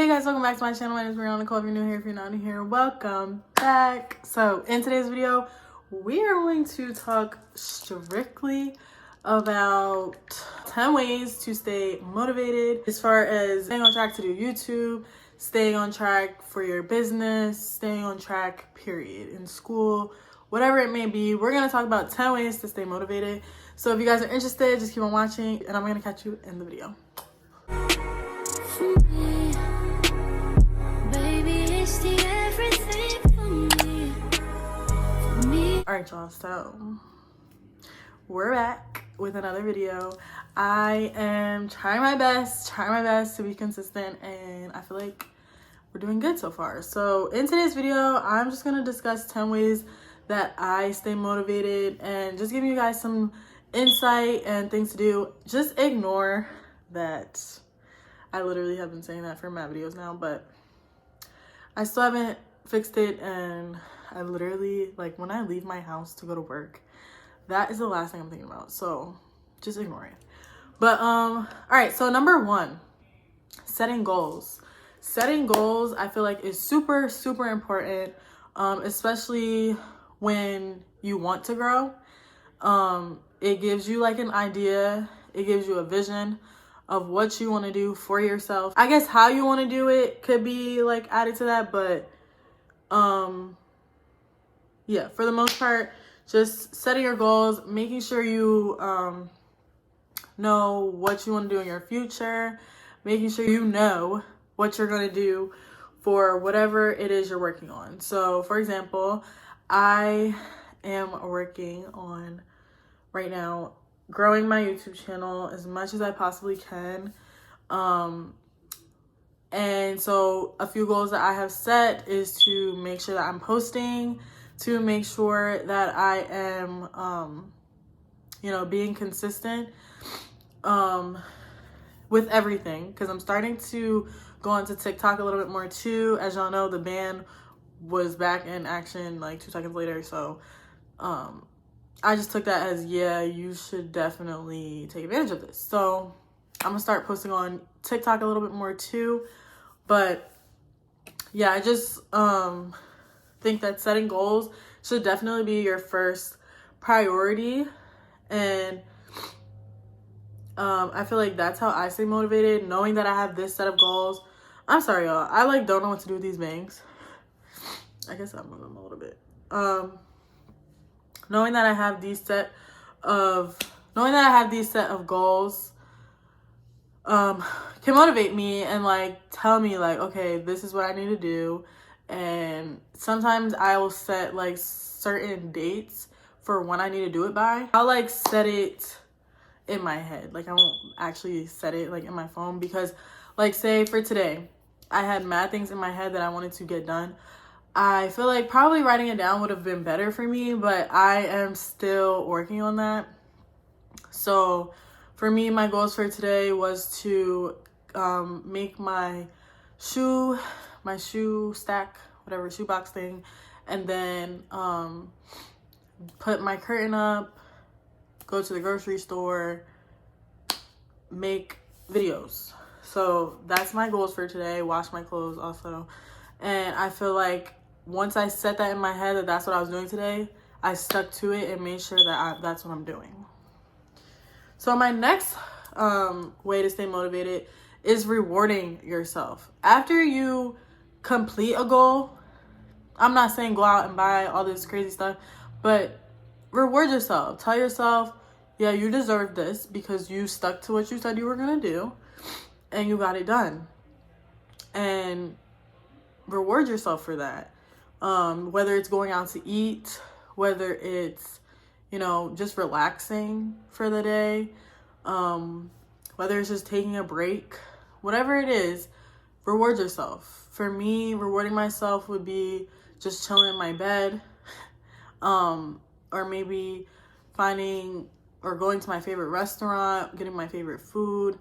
Hey guys, welcome back to my channel. My name is Brianna. If you're new here, if you're not new here, welcome back. So in today's video, we are going to talk strictly about 10 ways to stay motivated as far as staying on track to do YouTube, staying on track for your business, staying on track, period, in school, whatever it may be. We're going to talk about 10 ways to stay motivated. So if you guys are interested, just keep on watching and I'm going to catch you in the video. Alright y'all, so we're back with another video. I am trying my best to be consistent, and I feel like we're doing good so far. So in today's video, I'm just going to discuss 10 ways that I stay motivated and just giving you guys some insight and things to do. Just ignore that I literally have been saying that for my videos now, but I still haven't fixed it, and I literally, like, when I leave my house to go to work, that is the last thing I'm thinking about. So just ignore it. But all right, so number 1, setting goals. Setting goals, I feel like, is super important, especially when you want to grow. It gives you like an idea, it gives you a vision of what you want to do for yourself. I guess how you want to do it could be like added to that, but yeah, for the most part, just setting your goals, making sure you know what you want to do in your future, making sure you know what you're going to do for whatever it is you're working on. So for example, I am working on right now growing my YouTube channel as much as I possibly can. And so a few goals that I have set is to make sure that I'm posting, to make sure that I am, being consistent with everything, because I'm starting to go onto TikTok a little bit more too. As y'all know, the ban was back in action like 2 seconds later. So I just took that as, yeah, you should definitely take advantage of this. So I'm gonna start posting on TikTok a little bit more too. But yeah, I just think that setting goals should definitely be your first priority. And I feel like that's how I stay motivated, knowing that I have this set of goals. I'm sorry, y'all. I like don't know what to do with these bangs. I guess I'm moving them a little bit. Knowing that I have these set of goals can motivate me and like tell me like, okay, this is what I need to do. And sometimes I will set like certain dates for when I need to do it by. I'll like set it in my head. Like I won't actually set it like in my phone, because like say for today, I had mad things in my head that I wanted to get done. I feel like probably writing it down would have been better for me, but I am still working on that. So for me, my goals for today was to make my shoe stack, whatever, shoebox thing, and then put my curtain up, go to the grocery store, make videos. So that's my goals for today. Wash my clothes also. And I feel like once I set that in my head that that's what I was doing today, I stuck to it and made sure that that's what I'm doing. So my next way to stay motivated is rewarding yourself. After you complete a goal, I'm not saying go out and buy all this crazy stuff, but reward yourself. Tell yourself, yeah, you deserve this because you stuck to what you said you were going to do and you got it done. And reward yourself for that. Whether it's going out to eat, whether it's, just relaxing for the day, whether it's just taking a break, whatever it is, reward yourself. For me, rewarding myself would be just chilling in my bed, or maybe finding or going to my favorite restaurant, getting my favorite food,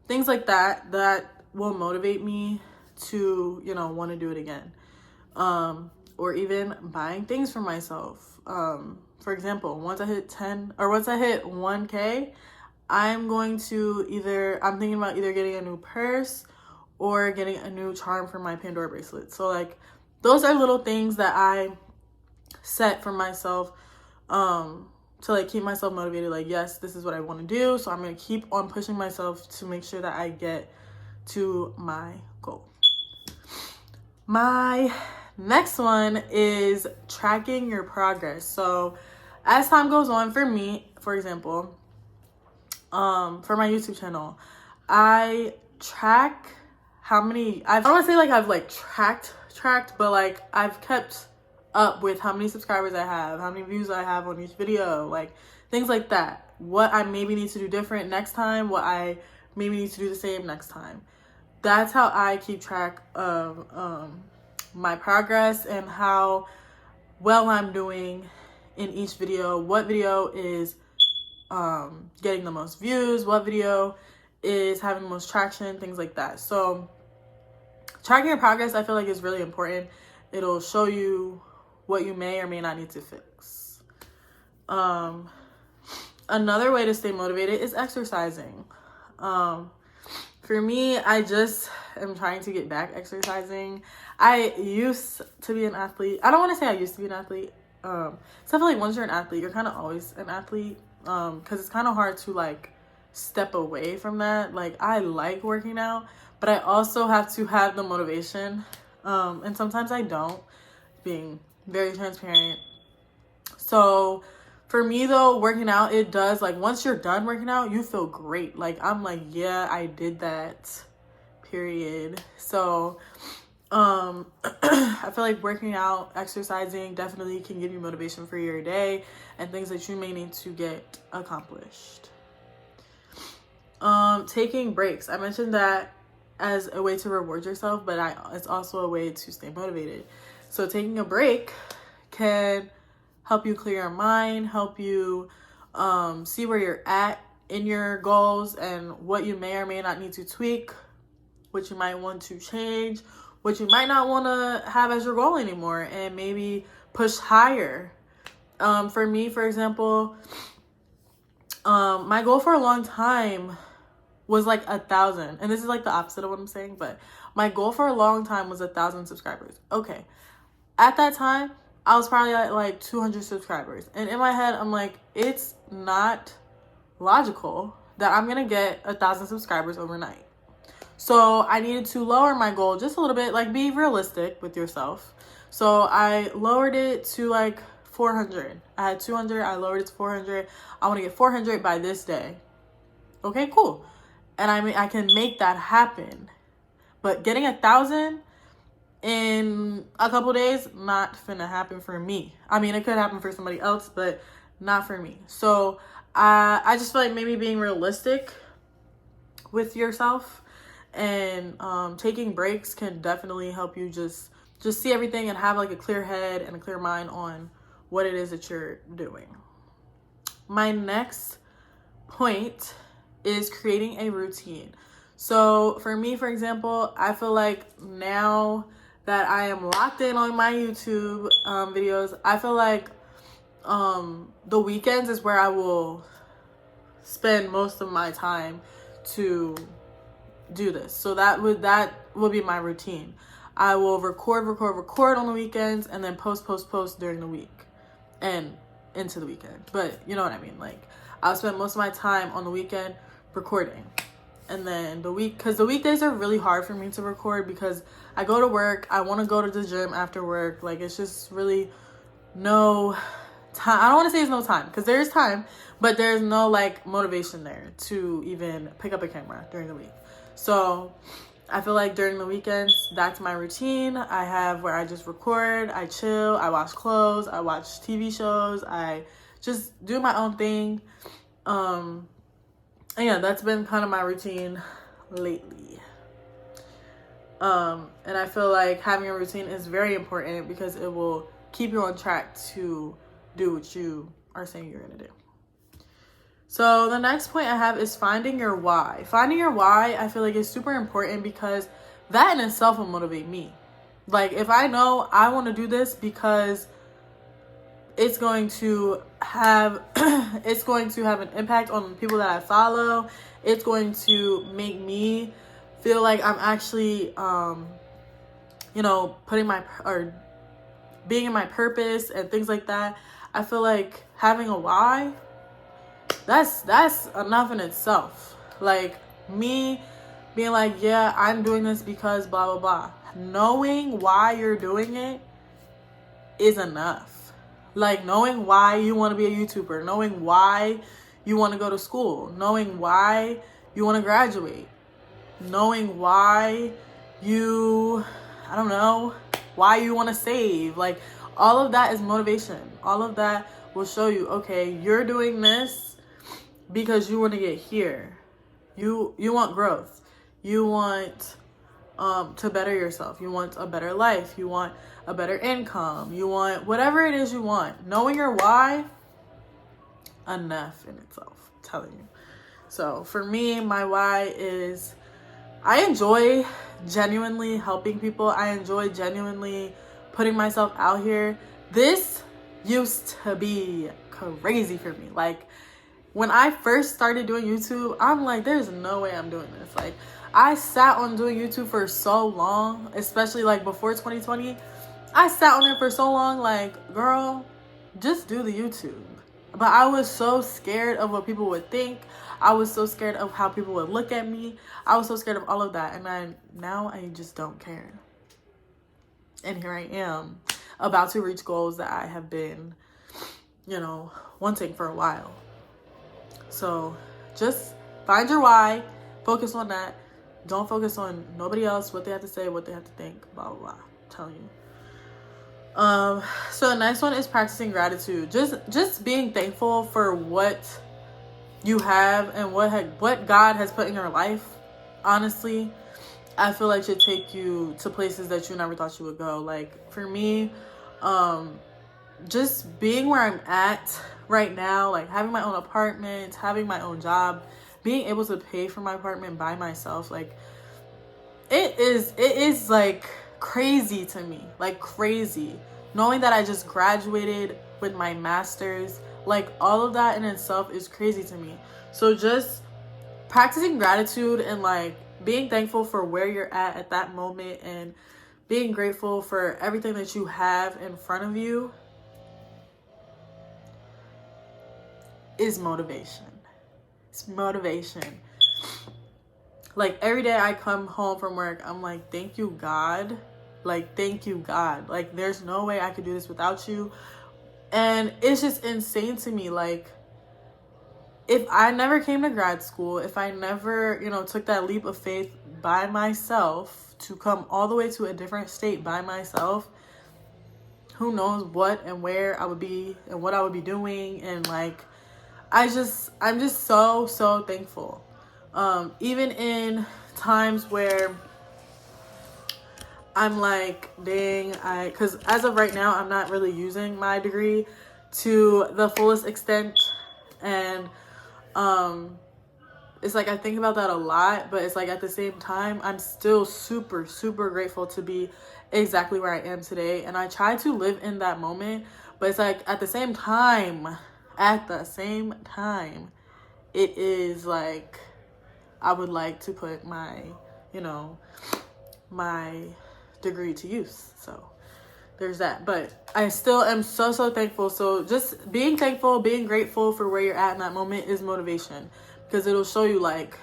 things like that, that will motivate me to, want to do it again. Or even buying things for myself. For example, once I hit 1K, I'm thinking about either getting a new purse or getting a new charm for my Pandora bracelet. So like those are little things that I set for myself to like keep myself motivated. Like, yes, this is what I want to do, so I'm going to keep on pushing myself to make sure that I get to my goal. My next one is tracking your progress. So as time goes on, for me, for example, for my YouTube channel, I track how many, I don't want to say like I've like tracked, but like I've kept up with how many subscribers I have, how many views I have on each video, like things like that. What I maybe need to do different next time, what I maybe need to do the same next time. That's how I keep track of my progress and how well I'm doing in each video. What video is getting the most views, what video is having the most traction, things like that. So tracking your progress, I feel like, is really important. It'll show you what you may or may not need to fix. Another way to stay motivated is exercising. For me, I just am trying to get back exercising. I used to be an athlete. I don't want to say I used to be an athlete. So I feel like once you're an athlete, you're kind of always an athlete. Because it's kind of hard to like step away from that. Like, I like working out, but I also have to have the motivation. And sometimes I don't, being very transparent. So for me though, working out, it does, like, once you're done working out, you feel great. Like, I'm like, yeah, I did that, period. So I feel like working out, exercising definitely can give you motivation for your day and things that you may need to get accomplished. Taking breaks. I mentioned that as a way to reward yourself, but it's also a way to stay motivated. So taking a break can help you clear your mind, help you see where you're at in your goals and what you may or may not need to tweak, what you might want to change, what you might not want to have as your goal anymore, and maybe push higher. For me, for example, my goal for a long time was like 1,000. And this is like the opposite of what I'm saying, but my goal for a long time was 1,000 subscribers. Okay. At that time, I was probably at like 200 subscribers. And in my head, I'm like, it's not logical that I'm going to get 1,000 subscribers overnight. So I needed to lower my goal just a little bit, like be realistic with yourself. So I lowered it to like 400. I had 200. I lowered it to 400. I want to get 400 by this day. Okay, cool. And I mean, I can make that happen. But getting 1,000 in a couple days, not finna happen for me. I mean, it could happen for somebody else, but not for me. So I just feel like maybe being realistic with yourself and taking breaks can definitely help you just see everything and have like a clear head and a clear mind on what it is that you're doing. My next point is creating a routine. So for me, for example, I feel like now that I am locked in on my YouTube videos, I feel like the weekends is where I will spend most of my time to do this. So that will be my routine. I will record on the weekends and then post during the week and into the weekend. But you know what I mean? Like, I'll spend most of my time on the weekend recording. And then because the weekdays are really hard for me to record because I go to work. I want to go to the gym after work. Like, it's just really no time. I don't want to say it's no time because there is time, but there's no like motivation there to even pick up a camera during the week. So I feel like during the weekends, that's my routine. I have where I just record, I chill, I wash clothes, I watch TV shows, I just do my own thing. And yeah, that's been kind of my routine lately. And I feel like having a routine is very important because it will keep you on track to do what you are saying you're going to do. So the next point I have is finding your why. Finding your why, I feel like, is super important because that in itself will motivate me. Like, if I know I want to do this because it's going to have an impact on the people that I follow, it's going to make me feel like I'm actually, you know, being in my purpose and things like that, I feel like having a why, that's enough in itself. Like, me being like, yeah, I'm doing this because blah, blah, blah. Knowing why you're doing it is enough. Like, knowing why you want to be a YouTuber, knowing why you want to go to school, knowing why you want to graduate, knowing why I don't know, why you want to save. Like, all of that is motivation. All of that will show you, okay, you're doing this because you want to get here. You want growth. You want to better yourself. You want a better life. You want a better income. You want whatever it is you want. Knowing your why, enough in itself, I'm telling you. So for me, my why is I enjoy genuinely helping people. I enjoy genuinely putting myself out here. This used to be crazy for me. Like, when I first started doing YouTube, I'm like, there's no way I'm doing this. Like, I sat on doing YouTube for so long, especially like before 2020. I sat on it for so long, like, girl, just do the YouTube. But I was so scared of what people would think. I was so scared of how people would look at me. I was so scared of all of that. And now I just don't care. And here I am, about to reach goals that I have been, you know, wanting for a while. So just find your why, focus on that. Don't focus on nobody else, what they have to say, what they have to think, blah, blah, blah. I'm telling you. So the next one is practicing gratitude. Just being thankful for what you have and what God has put in your life. Honestly, I feel like should take you to places that you never thought you would go. Like, for me, just being where I'm at right now, like having my own apartment, having my own job, being able to pay for my apartment by myself, like it is like crazy to me, like crazy. Knowing that I just graduated with my master's, like all of that in itself is crazy to me. So just practicing gratitude and like being thankful for where you're at that moment, and being grateful for everything that you have in front of you is motivation. It's motivation. Like, every day I come home from work, I'm like, thank you, God. Like, thank you, God. Like, there's no way I could do this without you. And it's just insane to me. Like, if I never came to grad school, if I never, you know, took that leap of faith by myself to come all the way to a different state by myself, who knows what and where I would be and what I would be doing. And like, I'm just so thankful. Even in times where I'm like, dang, because as of right now, I'm not really using my degree to the fullest extent. And it's like, I think about that a lot, but it's like, at the same time, I'm still super grateful to be exactly where I am today. And I try to live in that moment, but it's like, at the same time, it is like, I would like to put my, you know, my degree to use. So there's that. But I still am so thankful. So just being thankful, being grateful for where you're at in that moment is motivation, because it'll show you like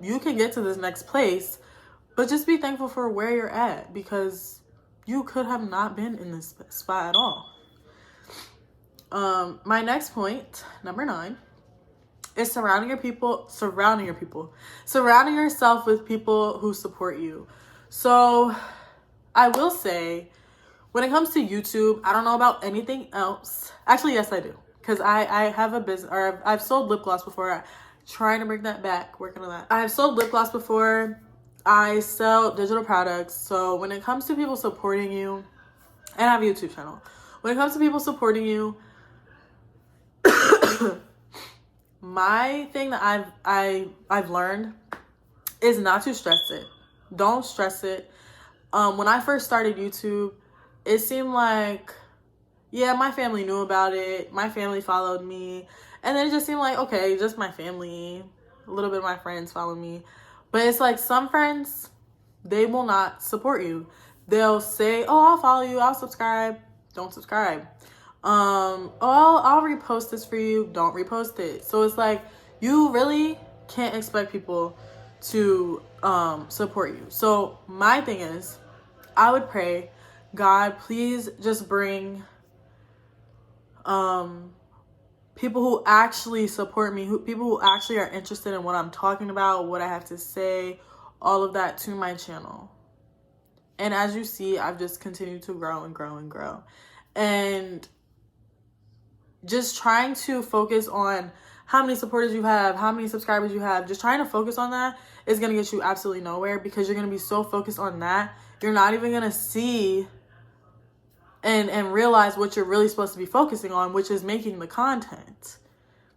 you can get to this next place, but just be thankful for where you're at, because you could have not been in this spot at all. My next point, number 9, is surrounding yourself with people who support you. So I will say, when it comes to YouTube, I don't know about anything else. Actually, yes, I do. Because I have a business, or I've sold lip gloss before. Trying to bring that back, working on that. I've sold lip gloss before. I sell digital products. So when it comes to people supporting you, and I have a YouTube channel. When it comes to people supporting you, my thing that I've learned is not to stress it. Don't stress it. When I first started YouTube, it seemed like, yeah, my family knew about it. My family followed me. And then it just seemed like, okay, just my family. A little bit of my friends follow me. But it's like some friends, they will not support you. They'll say, oh, I'll follow you, I'll subscribe. Don't subscribe. Oh, I'll repost this for you. Don't repost it. So it's like, you really can't expect people to support you. So my thing is, I would pray, God, please just bring people who actually support me, people who actually are interested in what I'm talking about, what I have to say, all of that to my channel. And as you see, I've just continued to grow and grow and grow. And just trying to focus on how many supporters you have, how many subscribers you have, just trying to focus on that is going to get you absolutely nowhere, because you're going to be so focused on that, you're not even going to see and realize what you're really supposed to be focusing on, which is making the content.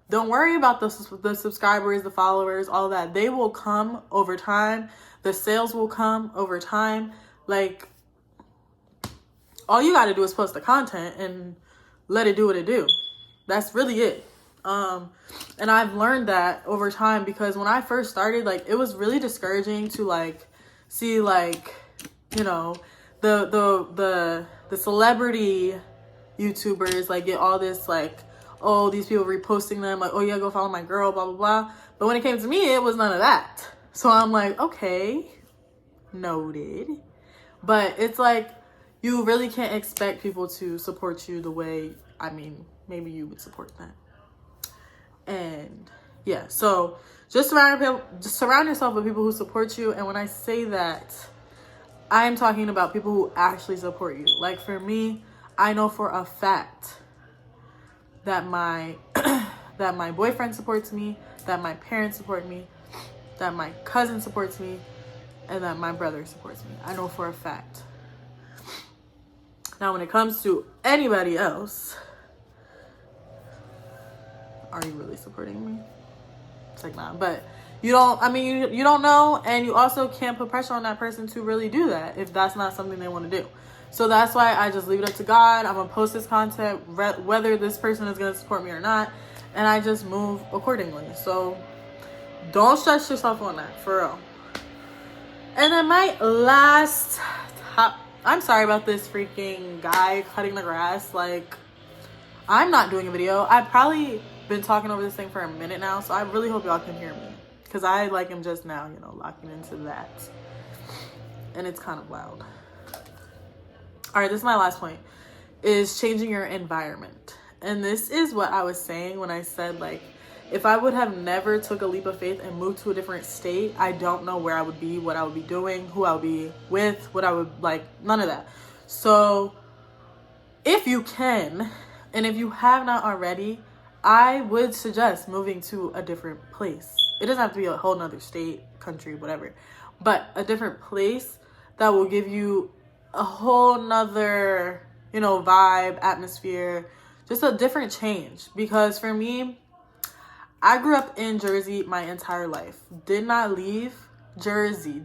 Don't worry about the subscribers, the followers, all that. They will come over time. The sales will come over time. Like, all you got to do is post the content and let it do what it do. That's really it. And I've learned that over time, because when I first started, like, it was really discouraging to like see, like, you know, the celebrity YouTubers like get all this like, oh, these people reposting them, like, oh yeah, go follow my girl, blah blah blah. But when it came to me, it was none of that. So I'm like, okay, noted. But it's like, you really can't expect people to support you the way, I mean, maybe you would support them. And yeah, so just surround yourself with people who support you. And when I say that, I'm talking about people who actually support you. Like for me, I know for a fact that my that my boyfriend supports me, that my parents support me, that my cousin supports me, and that my brother supports me. I know for a fact. Now, when it comes to anybody else, are you really supporting me? It's like, nah. But you don't, I mean, you don't know, and you also can't put pressure on that person to really do that if that's not something they want to do. So that's why I just leave it up to God. I'm going to post this content, whether this person is going to support me or not, and I just move accordingly. So don't stress yourself on that, for real. And then my last I'm sorry about this freaking guy cutting the grass. Like, I'm not doing a video. I've probably been talking over this thing for a minute now, so I really hope y'all can hear me, because I like am just now, you know, locking into that, and it's kind of loud. All right, this is my last point, is changing your environment. And this is what I was saying when I said, like, if I would have never took a leap of faith and moved to a different state, I don't know where I would be, what I would be doing, who I would be with, what I would like, none of that. So if you can, and if you have not already, I would suggest moving to a different place. It doesn't have to be a whole nother state, country, whatever, but a different place that will give you a whole nother, you know, vibe, atmosphere, just a different change. Because for me, I grew up in Jersey my entire life. Did not leave Jersey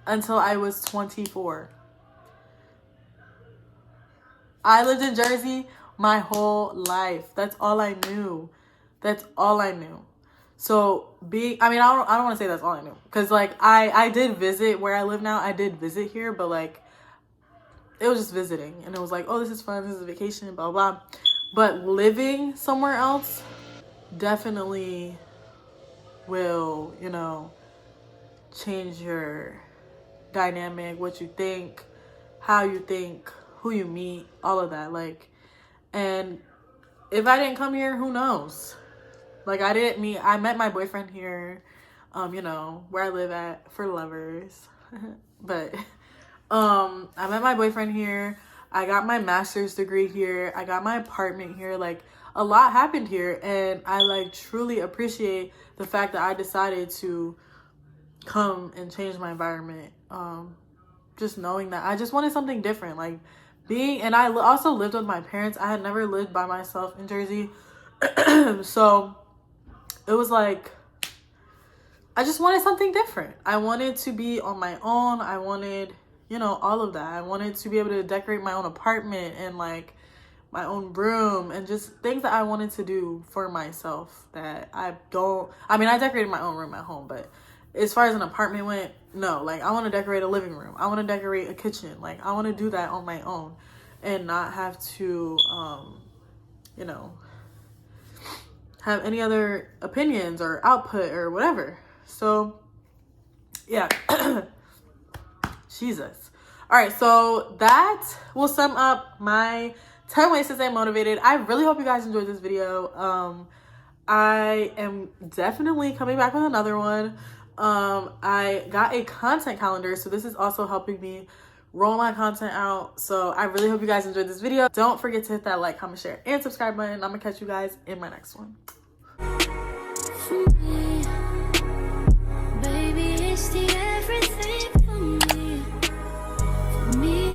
until I was 24. I lived in Jersey my whole life. That's all I knew. So I don't want to say that's all I knew, because like I did visit where I live now. I did visit here, but like it was just visiting, and it was like, oh, this is fun, this is a vacation, blah blah. But living somewhere else definitely will, you know, change your dynamic, what you think, how you think, who you meet, all of that. Like, and if I didn't come here, who knows? Like, I met my boyfriend here, you know, where I live at, for lovers. But I met my boyfriend here. I got my master's degree here. I got my apartment here. Like, a lot happened here, and I like truly appreciate the fact that I decided to come and change my environment. Just knowing that I just wanted something different, like and I also lived with my parents. I had never lived by myself in Jersey. So it was like, I just wanted something different. I wanted to be on my own. I wanted, you know, all of that. I wanted to be able to decorate my own apartment and like my own room, and just things that I wanted to do for myself that I decorated my own room at home, but as far as an apartment went, no. Like, I want to decorate a living room. I want to decorate a kitchen. Like, I want to do that on my own and not have to, you know, have any other opinions or output or whatever. So, yeah. Jesus. All right, so that will sum up my 10 ways to stay motivated. I really hope you guys enjoyed this video. I am definitely coming back with another one. I got a content calendar, so this is also helping me roll my content out. So I really hope you guys enjoyed this video. Don't forget to hit that like, comment, share, and subscribe button. I'm gonna catch you guys in my next one.